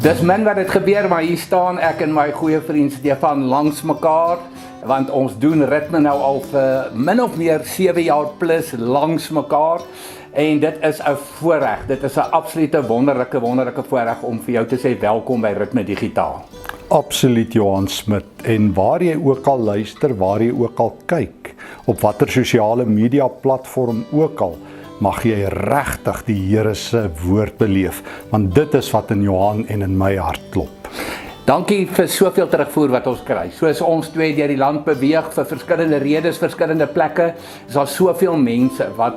Dis min wat dit gebeur, maar hier staan ek en my goeie vriend Stefan langs mekaar, want ons doen ritme nou al vir min of meer 7 jaar plus langs mekaar, en dit is 'n voorreg, dit is 'n absolute wonderlike voorreg om vir jou te sê welkom by Ritme Digitaal. Absoluut, Johan Smit, en waar jy ook al luister, waar jy ook al kyk, op watter sosiale media platform ook al, mag jy regtig die Here se woord beleef, want dit is wat in Johan en in my hart klop. Dankie vir soveel terugvoer wat ons kry. Soos ons twee deur die land beweeg vir verskillende redes, verskillende plekke, is daar soveel mense wat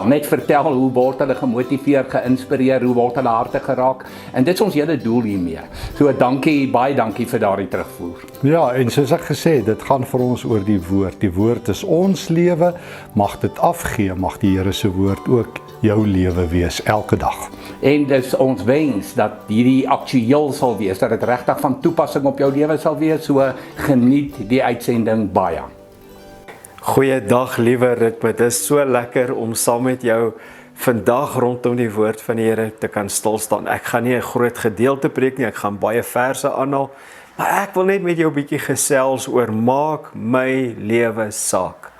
net vertel hoe word hulle gemotiveer, geïnspireer, hoe word hulle harte geraak, en dit is ons hele doel hiermee. So dankie, baie dankie vir daardie terugvoer. Ja, en soos ek gesê, dit gaan vir ons oor die woord. Die woord is ons lewe, mag dit afgee, mag die Here se woord ook jou lewe wees, elke dag. En dis ons wens dat hierdie aktueel sal wees, dat dit regtig van toepassing op jou lewe sal wees, so geniet die uitsending baie. Goeiedag liewe Ritme, dit is so lekker om saam met jou vandag rondom die woord van die Here te kan stilstaan. Ek gaan nie 'n groot gedeelte preek nie, ek gaan baie verse aanhaal, maar ek wil net met jou 'n bietjie gesels oor maak my lewe saak.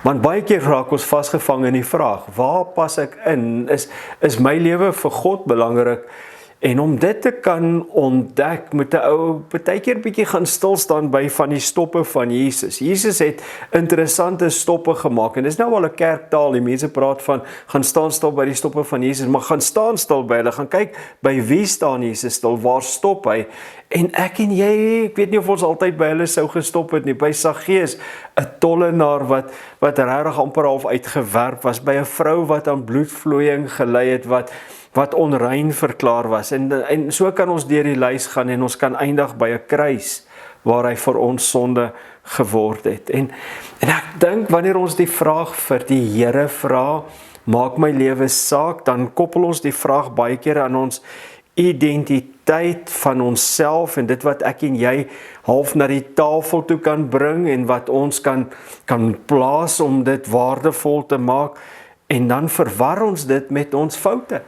Want baie keer raak ons vasgevang in die vraag, waar pas ek in? Is my lewe vir God belangrik? En om dit te kan ontdek, moet 'n ou partykeer bietjie gaan stilstaan by van die stoppe van Jesus. Jesus het interessante stoppe gemaak, en dis nou al 'n kerktaal, die mense praat van, gaan staan stil by die stoppe van Jesus, maar gaan staan stil by hulle, gaan kyk, by wie staan Jesus stil, waar stop hy? En ek en jy, ek weet nie of ons altyd by hulle sou gestop het nie, by Saggeus, 'n tollenaar wat regtig amper half uitgewerp was, by 'n vrou wat aan bloedvloeiing gely het, wat onrein verklaar was, en so kan ons deur die lys gaan, en ons kan eindig by 'n kruis, waar hy vir ons sonde geword het, en ek dink, wanneer ons die vraag vir die Here vra, maak my lewe saak, dan koppel ons die vraag baie keer aan ons identiteit van onsself, en dit wat ek en jy half na die tafel toe kan bring, en wat ons kan plaas om dit waardevol te maak, en dan verwar ons dit met ons foute,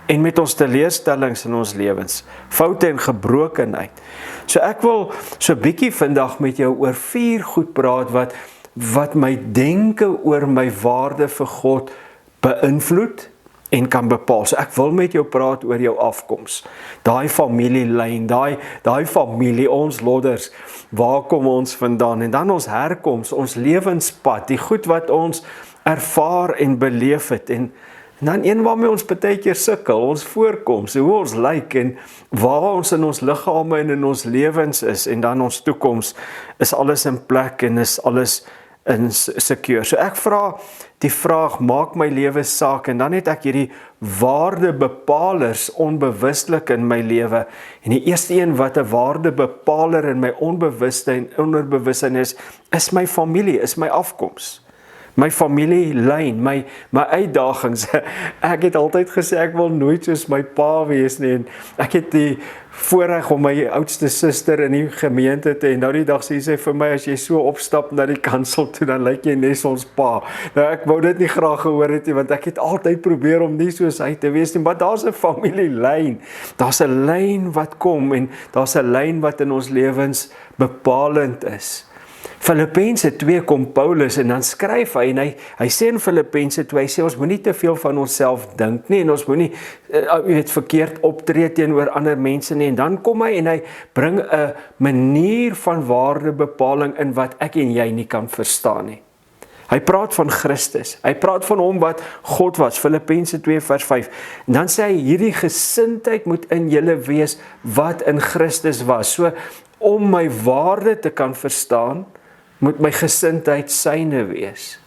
en met ons teleurstellings in ons lewens, foute en gebrokenheid. So ek wil so bietjie vandag met jou oor 4 goed praat, wat my denke oor my waarde vir God beïnvloed, en kan bepaal. So ek wil met jou praat oor jou afkoms, daai familielyn, daai familie, ons lodders, waar kom ons vandaan, en dan ons herkoms, ons lewenspad, die goed wat ons ervaar en beleef het, en dan een waarmee ons baie keer sukkel, ons voorkoms, hoe ons lyk, en waar ons in ons liggame en in ons lewens is, en dan ons toekoms, is alles in plek, en is alles in secure. So ek vra die vraag, maak my lewe saak, en dan het ek hierdie waardebepalers onbewustelik in my lewe, en die eerste een wat 'n waardebepaler in my onbewuste en onderbewussyn is my familie, is my afkoms. My familielyn, my uitdagings. Ek het altyd gesê, ek wil nooit soos my pa wees nie, en ek het die voorreg om my oudste suster in die gemeente te, en nou die dag sê sy vir my, as jy so opstap na die kansel toe, dan lyk jy nes ons pa. Nou ek wou dit nie graag gehoor het nie, want ek het altyd probeer om nie soos hy te wees nie, maar daar's 'n familielyn, daar's 'n lyn wat kom, en daar's 'n lyn wat in ons lewens bepalend is. Filippense 2 kom Paulus, en dan skryf hy, en hy sê in Filippense 2, hy sê ons moenie te veel van onsself dink nie, en ons moenie verkeerd optree teenoor ander mense nie, en dan kom hy en hy bring 'n manier van waardebepaling in wat ek en jy nie kan verstaan nie. Hy praat van Christus, hy praat van hom wat God was, Filippense 2 vers 5, en dan sê hy, hierdie gesindheid moet in julle wees, wat in Christus was. So, om my waarde te kan verstaan, moet my gesindheid syne wees.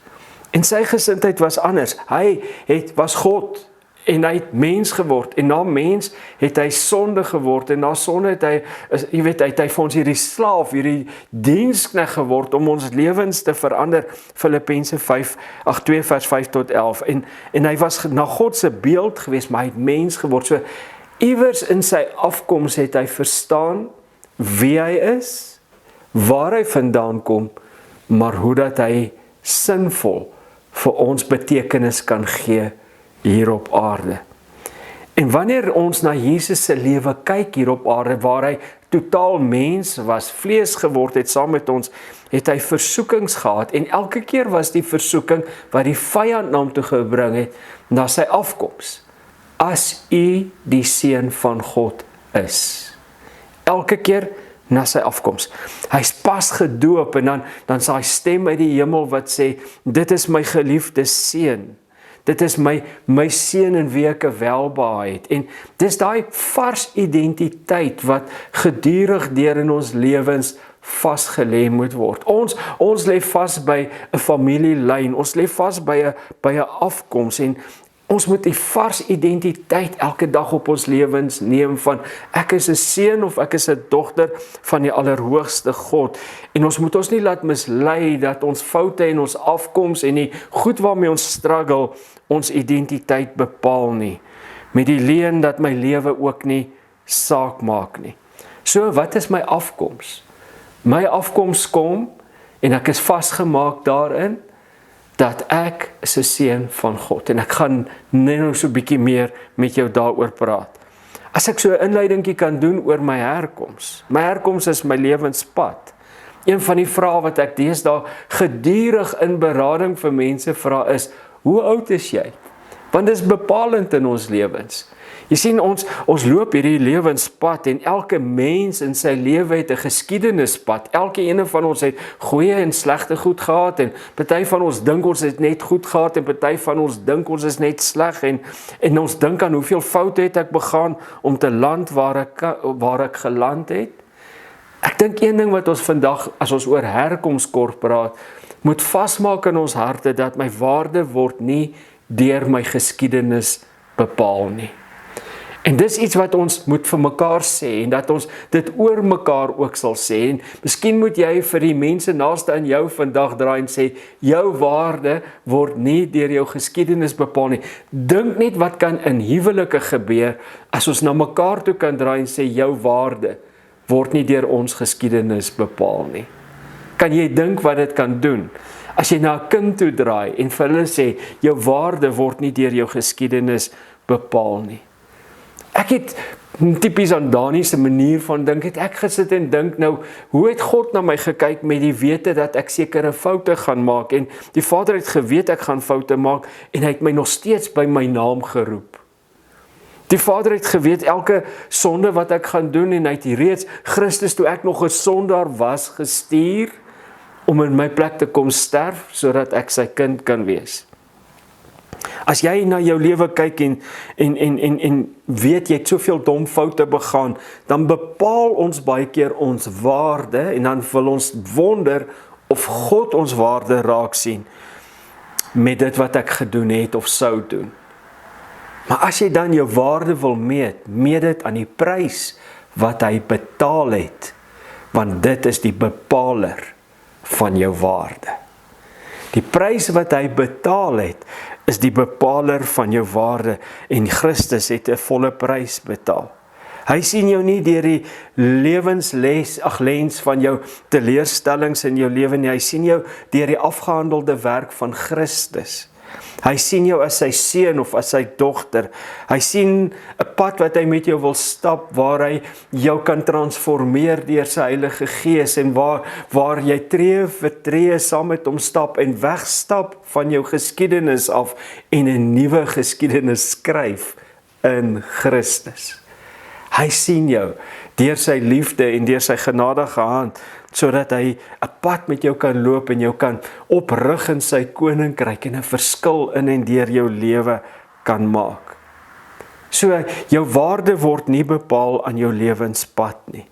En sy gesindheid was anders. Hy was God, en hy het mens geword, en na mens het hy sonde geword, en na sonde het hy, het hy vir ons hierdie slaaf, hierdie diensknegt geword, om ons lewens te verander, Filippense 2 vers 5 tot 11, en hy was na God se beeld gewees, maar hy het mens geword. So, iewers in sy afkoms het hy verstaan wie hy is, waar hy vandaan kom, maar hoe dat hy sinvol vir ons betekenis kan gee hier op aarde. En wanneer ons na Jesus se lewe kyk hier op aarde, waar hy totaal mens was, vlees geword het saam met ons, het hy versoekings gehad, en elke keer was die versoeking wat die vyand na hom toe gebring het, na sy afkoms. As u die seun van God is. Elke keer na sy afkoms. Hy's pas gedoop, en dan sal hy stem uit die hemel wat sê, dit is my geliefde seun. Dit is my seun in wie ek welbehae het. En dis daai vars identiteit wat gedurig deur in ons lewens vasgelê moet word. Ons lê vas by 'n familielyn, ons lê vas by 'n afkoms, en ons moet die vars identiteit elke dag op ons lewens neem van ek is 'n seun of ek is 'n dogter van die Allerhoogste God. En ons moet ons nie laat mislei dat ons foute en ons afkoms en die goed waarmee ons struggle ons identiteit bepaal nie. Met die leuen dat my lewe ook nie saak maak nie. So, wat is my afkoms? My afkoms kom, en ek is vasgemaak daarin, dat ek is 'n seun van God. En ek gaan net nou so 'n bietjie meer met jou daaroor praat. As ek so 'n inleidingkie kan doen oor my herkoms. My herkoms is my lewenspad. Een van die vrae wat ek deesdae gedurig in berading vir mense vra is, hoe oud is jy? Want dit is bepalend in ons lewens. Jy sien, ons loop hierdie lewenspad, en elke mens in sy lewe het 'n geskiedenespad. Elke ene van ons het goeie en slegte goed gehad, en party van ons dink ons het net goed gehad, en party van ons dink ons is net sleg, en ons dink aan hoeveel foute het ek begaan om te land waar ek geland het. Ek dink een ding wat ons vandag, as ons oor herkomskort praat, moet vasmaak in ons harte, dat my waarde word nie deur my geskiedenis bepaal nie. En dis iets wat ons moet vir mekaar sê, en dat ons dit oor mekaar ook sal sê, en miskien moet jy vir die mense naaste aan jou vandag draai en sê, jou waarde word nie deur jou geskiedenis bepaal nie. Dink net wat kan in huwelike gebeur, as ons na mekaar toe kan draai en sê, jou waarde word nie deur ons geskiedenis bepaal nie. Kan jy dink wat dit kan doen? As jy na 'n kind toe draai en vir hulle sê, jou waarde word nie deur jou geskiedenis bepaal nie. Ek het tipies aan Dani se manier van dink, het ek gesit en dink nou, hoe het God na my gekyk met die wete dat ek sekere foute gaan maak, en die Vader het geweet ek gaan foute maak, en hy het my nog steeds by my naam geroep. Die Vader het geweet elke sonde wat ek gaan doen, en hy het reeds Christus, toe ek nog 'n sondaar was, gestuur, om in my plek te kom sterf, sodat ek sy kind kan wees. As jy na jou lewe kyk en weet jy het soveel dom foute begaan, dan bepaal ons baie keer ons waarde, en dan wil ons wonder of God ons waarde raak sien met dit wat ek gedoen het of sou doen. Maar as jy dan jou waarde wil meet dit aan die prys wat hy betaal het, want dit is die bepaler van jou waarde. Die prys wat hy betaal het, is die bepaler van jou waarde, en Christus het 'n volle prys betaal. Hy sien jou nie deur die lens van jou teleurstellings in jou lewe nie, hy sien jou deur die afgehandelde werk van Christus. Hy sien jou as sy seun of as sy dogter. Hy sien 'n pad wat hy met jou wil stap, waar hy jou kan transformeer deur sy Heilige Gees, en waar jy tree vir tree saam met hom stap en wegstap van jou geskiedenis af en 'n nuwe geskiedenis skryf in Christus. Hy sien jou deur sy liefde en deur sy genadige hand, sodat hy 'n pad met jou kan loop en jou kan oprig in sy koninkryk en 'n verskil in en deur jou lewe kan maak. So, jou waarde word nie bepaal aan jou lewenspad nie.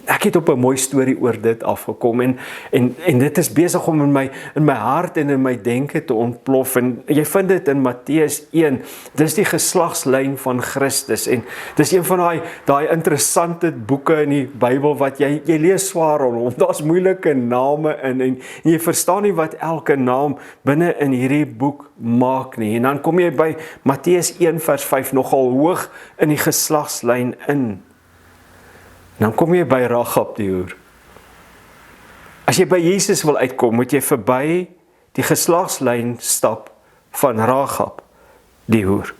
Ek het op 'n mooi storie oor dit afgekom, en dit is besig om in my hart en in my denke te ontplof, en jy vind dit in Matteus 1, dis die geslagslyn van Christus, en dis een van daai interessante boeke in die Bybel wat jy lees swaar om, daar's moeilike name in, en jy verstaan nie wat elke naam binne in hierdie boek maak nie, en dan kom jy by Matteus 1 vers 5 nogal hoog in die geslagslyn in. Dan kom jy by Ragab die hoer. As jy by Jesus wil uitkom, moet jy verby die geslagslyn stap van Ragab die hoer.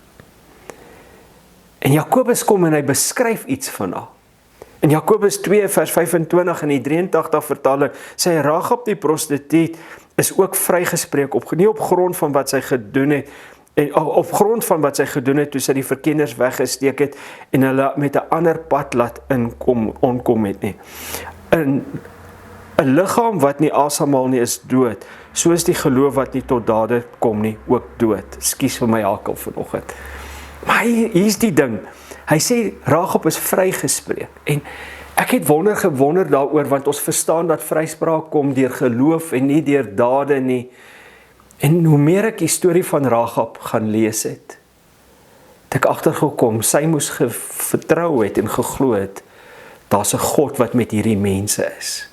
En Jakobus kom en hy beskryf iets van haar. In Jakobus 2 vers 25 in die 83 vertaling sê Rahab die prostituut is ook vrygespreek nie op grond van wat sy gedoen het en op grond van wat sy gedoen het toe sy die verkenners weggesteek het en hulle met 'n ander pad laat onkom het nie. 'n liggaam wat nie asemhaal nie is dood, soos die geloof wat nie tot dade kom nie ook dood. Ekskuus vir my hakel vanoggend. Maar hier's die ding. Hy sê Rahab is vrygespreek en ek het gewonder daaroor want ons verstaan dat vryspraak kom deur geloof en nie deur dade nie. En hoe meer ek die storie van Rahab gaan lees het ek agtergekom, sy moes vertrou het en geglo het, daar's 'n God wat met hierdie mense is.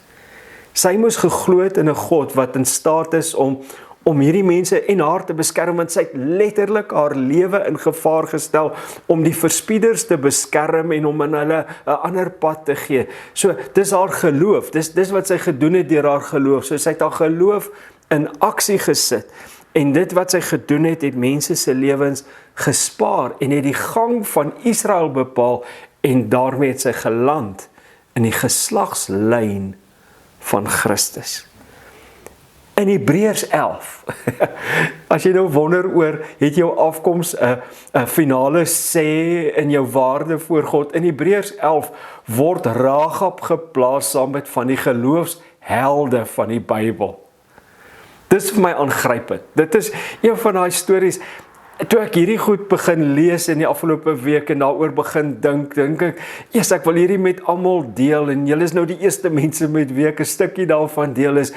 Sy moes geglo het in 'n God wat in staat is om hierdie mense en haar te beskerm, want sy het letterlik haar lewe in gevaar gestel om die verspieders te beskerm en om in hulle 'n ander pad te gee. So, dis haar geloof, dis wat sy gedoen het deur haar geloof. So, sy het haar geloof in aksie gesit. En dit wat sy gedoen het, het mense se lewens gespaar en het die gang van Israel bepaal en daarmee het sy geland in die geslagslyn van Christus. In Hebreërs 11, as jy nou wonder oor, het jou afkoms 'n finale sê in jou waarde voor God, in Hebreërs 11 word Rahab geplaas saam met van die geloofshelde van die Bybel. Dis vir my aangrypend. Dit is een van daai stories. Toe ek hierdie goed begin lees in die afgelope week en daaroor begin dink ek, ek wil hierdie met almal deel en julle is nou die eerste mense met wie ek 'n stukkie daarvan deel is.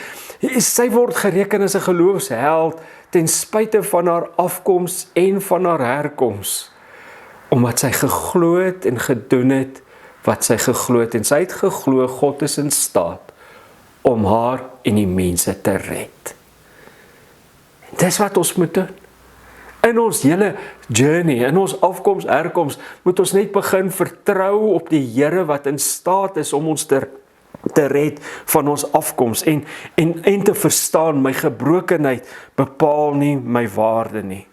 Sy word gereken as 'n geloofsheld ten spyte van haar afkoms en van haar herkoms, omdat sy geglo het en gedoen het wat sy geglo het en sy het geglo God is in staat om haar en die mense te red. Dis wat ons moet doen. In ons hele journey, in ons afkoms, herkoms, moet ons net begin vertrou op die Here wat in staat is om ons te red van ons afkoms en te verstaan, my gebrokenheid bepaal nie my waarde nie.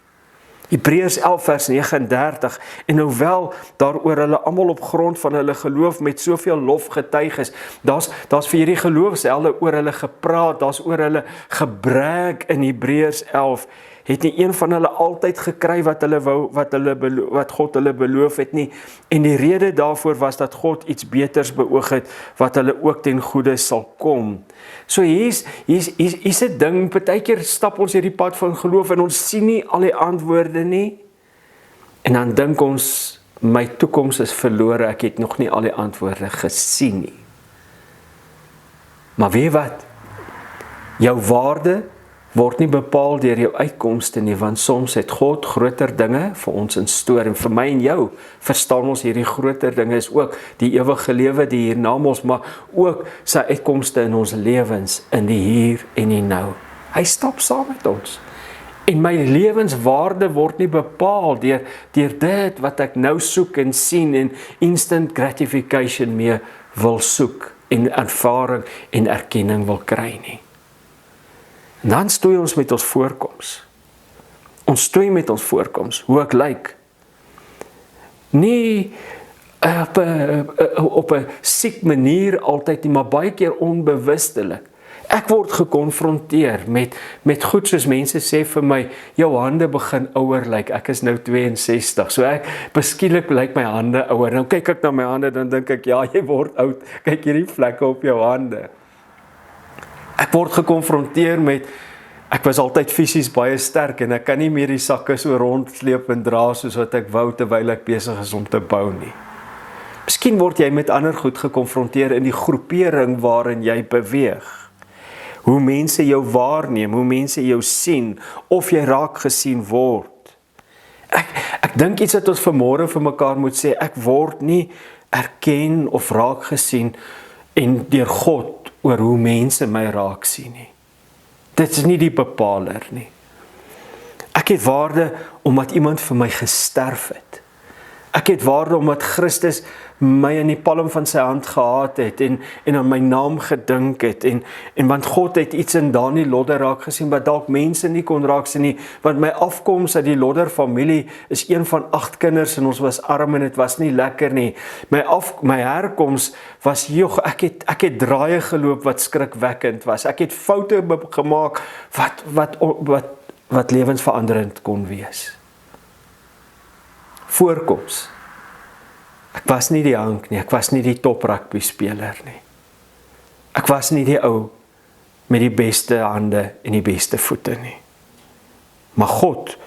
Hebreërs 11 vers 39, en hoewel daaroor hulle almal op grond van hulle geloof met soveel lof getuig is, daar's vir hierdie geloofshelde oor hulle gepraat, daar's oor hulle gebrek in Hebreërs 11, het nie een van hulle altyd gekry wat God hulle beloof het nie, en die rede daarvoor was dat God iets beters beoog het, wat hulle ook ten goeie sal kom. So hier's 'n ding, partykeer stap ons hierdie pad van geloof en ons sien nie al die antwoorde nie, en dan dink ons, my toekoms is verlore, ek het nog nie al die antwoorde gesien nie. Maar weet wat? Jou waarde word nie bepaal deur jou uitkomste nie, want soms het God groter dinge vir ons in store, en vir my en jou verstaan ons hierdie groter dinge is ook die ewige lewe, die hiernamaals, maar ook sy uitkomste in ons lewens, in die hier en die nou. Hy stap saam met ons. En my lewenswaarde word nie bepaal deur dit wat ek nou soek en sien en instant gratification mee wil soek en ervaring en erkenning wil kry nie. En dan stoei ons met ons voorkoms. Ons stoei met ons voorkoms, hoe ek lyk. Nie op 'n siek manier altyd nie, maar baie keer onbewustelik. Ek word gekonfronteer met goed soos mense sê vir my, jou hande begin ouer lyk, ek is nou 62, so ek beskielik lyk my hande ouer. Nou kyk ek na my hande, dan dink ek, ja, jy word oud, kyk hierdie vlekke op jou hande. Ek word gekonfronteer met, ek was altyd fisies baie sterk en ek kan nie meer die sakke so rondsleep en dra soos wat ek wou terwyl ek besig is om te bou nie. Miskien word jy met ander goed gekonfronteer in die groepering waarin jy beweeg. Hoe mense jou waarneem, hoe mense jou sien, of jy raak gesien word. Ek dink iets wat ons vanmôre vir mekaar moet sê, ek word nie erken of raak gesien en deur God oor hoe mense my raak sien nie. Dit is nie die bepaler nie. Ek het waarde omdat iemand vir my gesterf het. Ek het waarde omdat Christus my in die palm van sy hand gehad het en aan my naam gedink het en want God het iets in Dani Lodder raak gesien wat dalk mense nie kon raak sien nie, want my afkoms uit die Lodder familie is een van 8 kinders en ons was arm en dit was nie lekker nie. My herkoms was ek het draaie geloop wat skrikwekkend was. Ek het foute gemaak wat lewensveranderend kon wees. Voorkoms. Ek was nie die Hank nie, ek was nie die top rugby speler nie. Ek was nie die ou met die beste hande en die beste voete nie. Maar God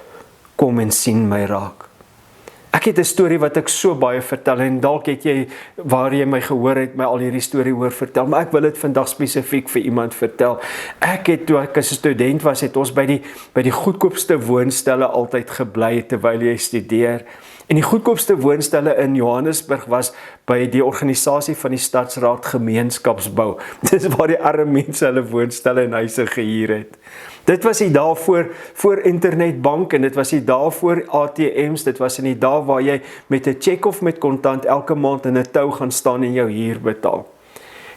kom en sien my raak. Ek het 'n storie wat ek so baie vertel en dalk het jy, waar jy my gehoor het, my al hierdie storie hoor vertel, maar ek wil dit vandag spesifiek vir iemand vertel. Toe ek as 'n student was, het ons by die goedkoopste woonstelle altyd gebly terwyl jy studeer. En die goedkoopste woonstelle in Johannesburg was by die organisasie van die Stadsraad Gemeenskapsbou. Dis waar die arme mense hulle woonstelle en huise gehuur het. Dit was die dae voor internetbank en dit was die dae voor ATM's, dit was in die dae waar jy met 'n cheque of met kontant elke maand in 'n tou gaan staan en jou huur betaal.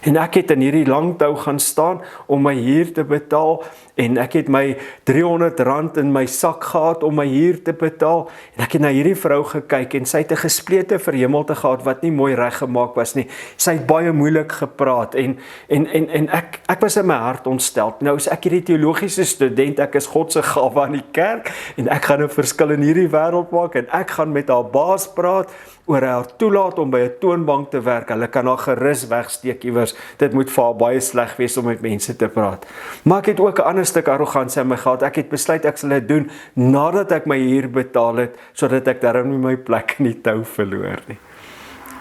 En ek het in hierdie lang tou gaan staan om my huur te betaal en ek het my R300 in my sak gehad om my huur te betaal en ek het na hierdie vrou gekyk en sy het 'n gesplete verhemelte gehad wat nie mooi reggemaak was nie. Sy het baie moeilik gepraat en ek was in my hart ontstel. Nou is ek hierdie teologiese student, ek is God se gawe aan die kerk en ek gaan 'n verskil in hierdie wêreld maak en ek gaan met haar baas praat oor haar toelaat om by 'n toonbank te werk. Hulle kan haar gerus wegsteek iewers. Dit moet vir haar baie sleg wees om met mense te praat. Maar ek het ook 'n ander stuk arrogansie in my gehad. Ek het besluit ek sal dit doen nadat ek my huur betaal het, sodat ek darm nie my plek in die tou verloor nie.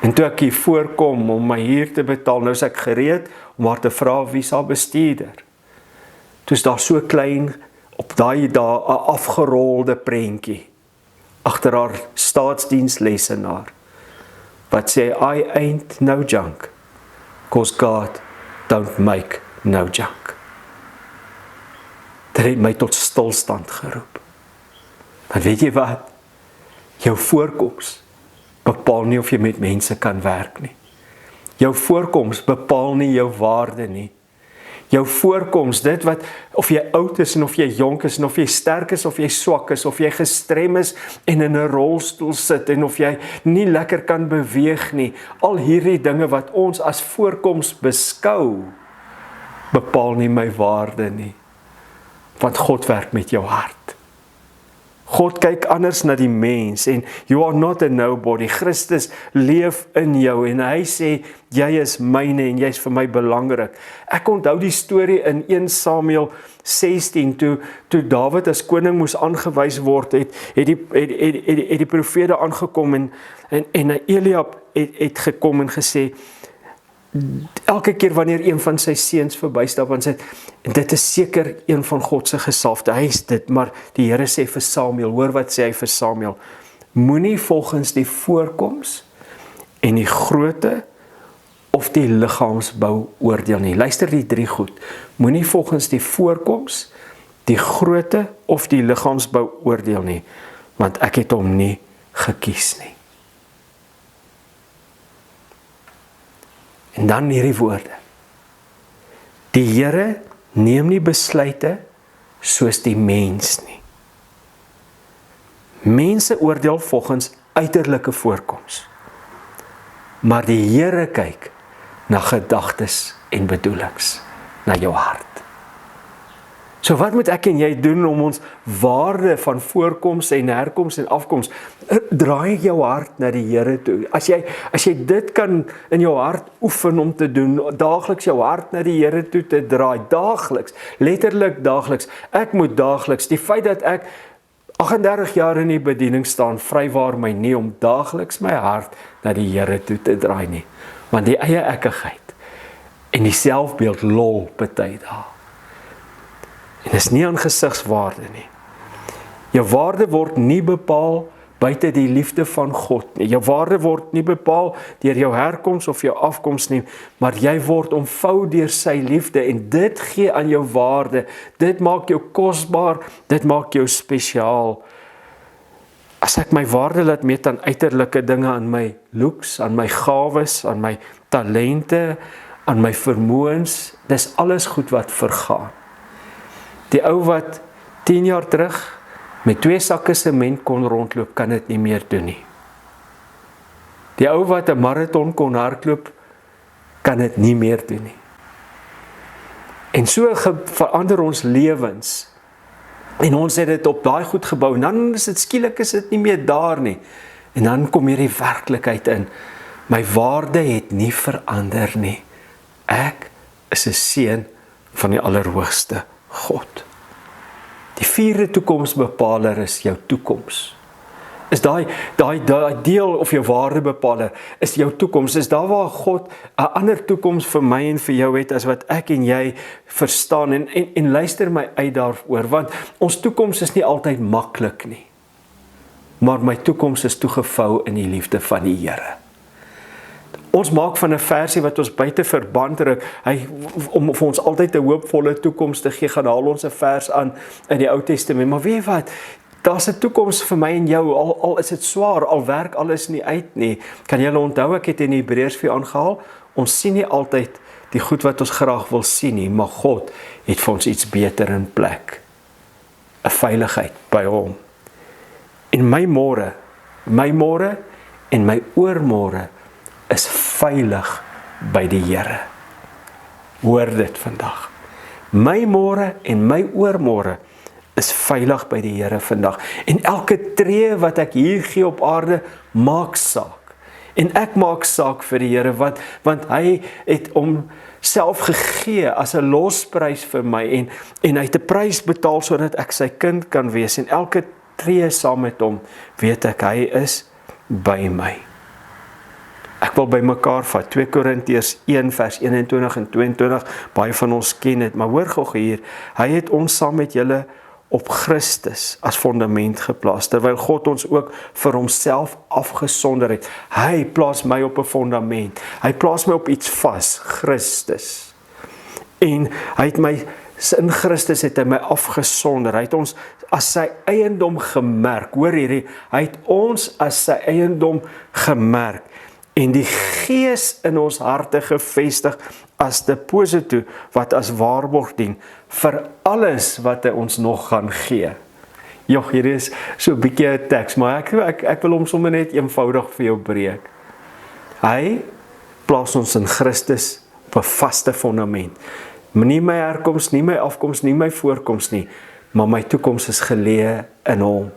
En toe ek hier voorkom om my huur te betaal, nou is ek gereed om haar te vra wie is haar bestuurder. Toe is daar so klein op daai dae 'n afgerolde prentjie agter haar staatsdienslesenaar wat sê I ain't no junk, 'cause God don't make no junk. Dit het my tot stilstand geroep. Maar weet jy wat? Jou voorkoms bepaal nie of jy met mense kan werk nie. Jou voorkoms bepaal nie jou waarde nie. Jou voorkoms, dit wat, of jy oud is en of jy jonk is en of jy sterk is of jy swak is, of jy gestrem is en in 'n rolstoel sit en of jy nie lekker kan beweeg nie, al hierdie dinge wat ons as voorkoms beskou, bepaal nie my waarde nie. Want God werk met jou hart. God kyk anders na die mens en you are not a nobody. Christus leef in jou en hy sê, jy is myne en jy is vir my belangrik. Ek onthou die storie in 1 Samuel 16, toe Dawid as koning moes aangewys word, het die profete aangekom en Eliab het gekom en gesê, elke keer wanneer een van sy seuns verbystap, want sê, dit is seker een van God se gesalfde, hy is dit, maar die Here sê vir Samuel, hoor wat sê hy vir Samuel, moenie volgens die voorkoms en die grootte of die liggaamsbou oordeel nie. Luister die 3 goed, moenie volgens die voorkoms, die grootte of die liggaamsbou oordeel nie, want ek het hom nie gekies nie. En dan hierdie woorde. Die Here neem nie besluite soos die mens nie. Mense oordeel volgens uiterlike voorkoms. Maar die Here kyk na gedagtes en bedoelings, na jou hart. So wat moet ek en jy doen om ons waarde van voorkoms en herkoms en afkoms, draai jou hart na die Here toe. As jy dit kan in jou hart oefen om te doen, daagliks jou hart na die Here toe te draai, daagliks, letterlik daagliks, ek moet daagliks, die feit dat ek 38 jaar in die bediening staan, vrywaar my nie om daagliks my hart na die Here toe te draai nie, want die eie ekkigheid en die selfbeeld lol party daar. En is nie aan gesigswaarde nie. Jou waarde word nie bepaal buite die liefde van God nie. Jou waarde word nie bepaal deur jou herkoms of jou afkoms nie, maar jy word omvou deur sy liefde en dit gee aan jou waarde. Dit maak jou kosbaar, dit maak jou spesiaal. As as ek my waarde laat meet aan uiterlike dinge, aan my looks, aan my gawes, aan my talente, aan my vermoëns, dis alles goed wat vergaan. Die ou wat 10 jaar terug met 2 sakke sement kon rondloop, kan dit nie meer doen nie. Die ou wat 'n marathon kon hardloop, kan dit nie meer doen nie. En so verander ons lewens. En ons het dit op daai goed gebou, en dan is dit skielik is dit nie meer daar nie. En dan kom hierdie werklikheid in. My waarde het nie verander nie. Ek is 'n seun van die Allerhoogste God. Die 4de toekomsbepaler is jou toekoms. Is daai deel of jou waardebepaler is jou toekoms. Is daar waar God 'n ander toekoms vir my en vir jou het as wat ek en jy verstaan, en luister my uit daaroor, want ons toekoms is nie altyd maklik nie. Maar my toekoms is toegevou in die liefde van die Here. Ons maak van 'n versie wat ons buite verband ruk, om vir ons altyd 'n hoopvolle toekoms te gee, gaan haal ons 'n vers aan in die Ou Testament. Maar weet jy wat? Daar's 'n toekoms vir my en jou, al is dit swaar, al werk alles nie uit nie. Kan julle onthou, ek het in Hebreërs vir aangehaal, ons sien nie altyd die goed wat ons graag wil sien nie, maar God het vir ons iets beter in plek. 'n Veiligheid by hom. En my môre en my oormôre is veilig by die Here. Hoor dit vandag. My môre en my oormôre is veilig by die Here vandag. En elke tree wat ek hier gee op aarde, maak saak. En ek maak saak vir die Here, want hy het homself gegee as 'n losprys vir my, en hy het 'n prys betaal sodat ek sy kind kan wees, en elke tree saam met hom, weet ek, hy is by my. Ek wil by mekaar vat, 2 Korintiërs 1 vers 21 en 22, baie van ons ken dit, maar hoor gou hier, hy het ons saam met julle op Christus as fundament geplaas, terwyl God ons ook vir homself afgesonder het. Hy plaas my op 'n fundament, hy plaas my op iets vas, Christus. En hy het my, in Christus het hy my afgesonder, hy het ons as sy eiendom gemerk, hoor hierdie, hy het ons as sy eiendom gemerk, en die Gees in ons harte gevestig as deposito wat as waarborg dien vir alles wat hy ons nog gaan gee. Jog, hier is so 'n bietjie 'n teks, maar ek wil hom sommer net eenvoudig vir jou breek. Hy plaas ons in Christus op 'n vaste fundament. Nie my herkoms, nie my afkoms, nie my voorkoms nie, maar my toekoms is geleë in hom.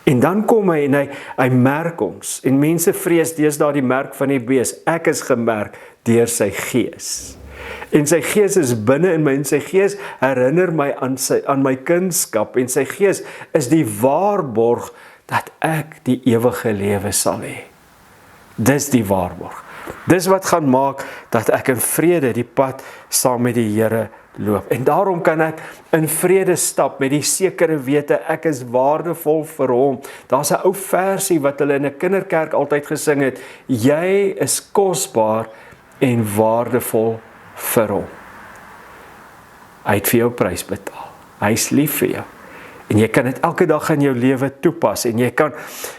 En dan kom hy en hy merk ons, en mense vrees deesdae die merk van die bees. Ek is gemerk deur sy Gees. En sy Gees is binne in my, en sy Gees herinner my aan my kindskap, en sy Gees is die waarborg dat ek die ewige lewe sal hê. Dis die waarborg. Dis wat gaan maak dat ek in vrede die pad saam met die Here loop. En daarom kan ek in vrede stap met die sekere wete, ek is waardevol vir hom. Daar's 'n ou versie wat hulle in 'n kinderkerk altyd gesing het, jy is kosbaar en waardevol vir hom. Hy het vir jou prys betaal. Hy is lief vir jou. En jy kan dit elke dag in jou lewe toepas, en jy kan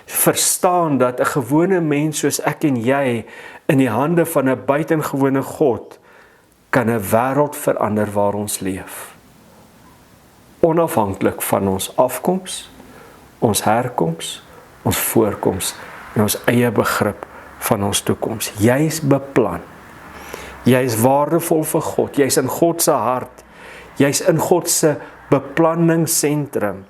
verstaan dat 'n gewone mens soos ek en jy in die hande van 'n buitengewone God kan 'n wêreld verander waar ons leef. Onafhanklik van ons afkoms, ons herkoms, ons voorkoms en ons eie begrip van ons toekoms. Jy is beplan. Jy is waardevol vir God. Jy is in God se hart. Jy is in God se beplanningssentrum.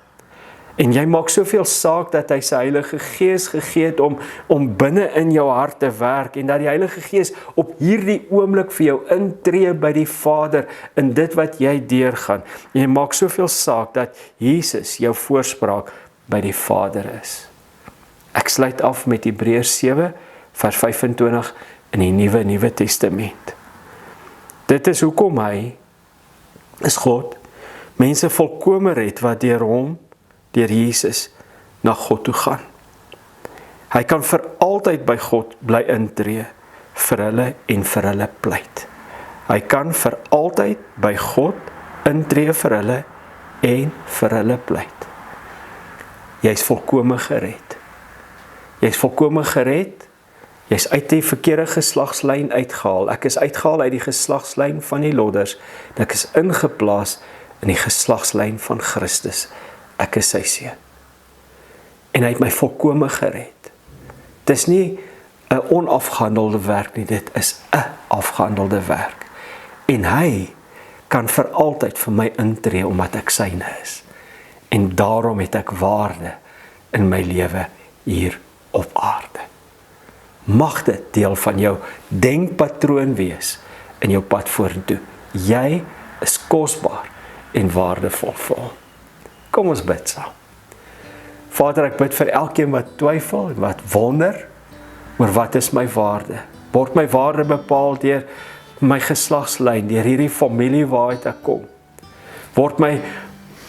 En jy maak soveel saak dat hy sy Heilige Gees gegee het om binne in jou hart te werk, en dat die Heilige Gees op hierdie oomblik vir jou intree by die Vader in dit wat jy deurgaan. En jy maak soveel saak dat Jesus jou voorspraak by die Vader is. Ek sluit af met Hebreërs 7 vers 25 in die Nuwe Testament. Dit is hoekom hy is God mense volkome red wat deur hom, deur Jesus, na God toe gaan. Hy kan vir altyd by God bly intree, vir hulle en vir hulle pleit. Hy kan vir altyd by God intree vir hulle en vir hulle pleit. Jy's volkome gered. Jy's volkome gered. Jy's uit die verkeerde geslagslyn uitgehaal. Ek is uitgehaal uit die geslagslyn van die lodders. En ek is ingeplaas in die geslagslyn van Christus. Ek is sy seun. En hy het my volkome gered. Dit is nie 'n onafgehandelde werk nie, dit is 'n afgehandelde werk. En hy kan vir altyd vir my intree omdat ek syne is. En daarom het ek waarde in my lewe hier op aarde. Mag dit deel van jou denkpatroon wees in jou pad vorentoe. Jy is kosbaar en waardevol vir hom. Kom ons bid saam. Vader, ek bid vir elkeen wat twyfel en wat wonder oor wat is my waarde. Word my waarde bepaal deur my geslagslyn, deur hierdie familie waaruit ek kom. Word my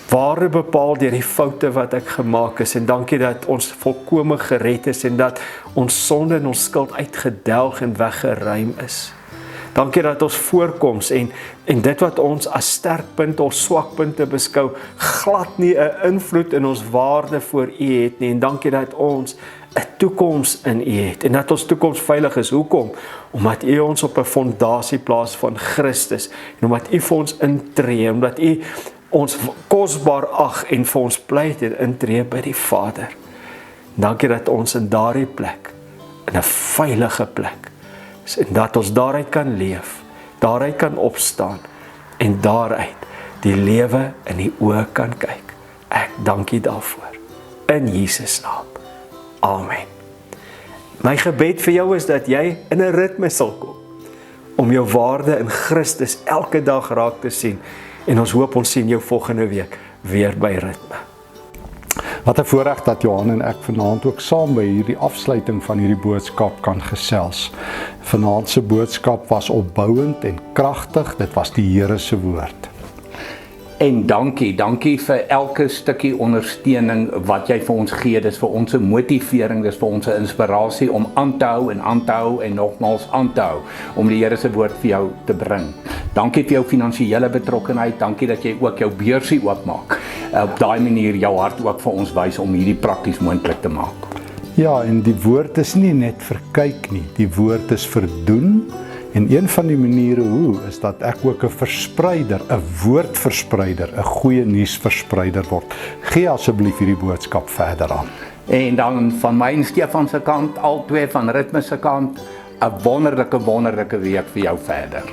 waarde bepaal deur die foute wat ek gemaak is, en dankie dat ons volkome gered is en dat ons sonde en ons skuld uitgedelg en weggeruim is. Dankie dat ons voorkoms en dit wat ons as sterkpunt of swakpunte beskou, glad nie 'n invloed in ons waarde voor U het nie, en dankie dat ons 'n toekoms in U het, en dat ons toekoms veilig is. Hoekom? Omdat U ons op 'n fondasie plaas van Christus, en omdat U vir ons intree, omdat U ons kosbaar ag en vir ons pleit en intree by die Vader. Dankie dat ons in daardie plek, in 'n veilige plek, en dat ons daaruit kan leef, daaruit kan opstaan, en daaruit die lewe in die oë kan kyk. Ek dank U daarvoor. In Jesus naam. Amen. My gebed vir jou is dat jy in 'n ritme sal kom, om jou waarde in Christus elke dag raak te sien, en ons hoop ons sien jou volgende week weer by ritme. Wat 'n voorreg dat Johan en ek vanaand ook saam by hierdie afsluiting van hierdie boodskap kan gesels. Vanaand se boodskap was opbouend en kragtig, dit was die Here se woord. En dankie vir elke stukkie ondersteuning wat jy vir ons gee. Dis vir ons 'n motivering, dis vir ons 'n inspirasie om aan te hou en nogmaals aan te hou, om die Here se woord vir jou te bring. Dankie vir jou finansiële betrokkenheid, dankie dat jy ook jou beursie oopmaak. Op daai manier jou hart ook vir ons wys om hierdie prakties moontlik te maak. Ja, en die woord is nie net vir kyk nie, die woord is vir doen. En een van die maniere hoe is dat ek ook 'n verspreider, 'n woordverspreider, 'n goeie nuusverspreider word. Gee asseblief hierdie boodskap verder aan. En dan van my en Stefan se kant, albei van Ritme se kant, 'n wonderlike week vir jou verder.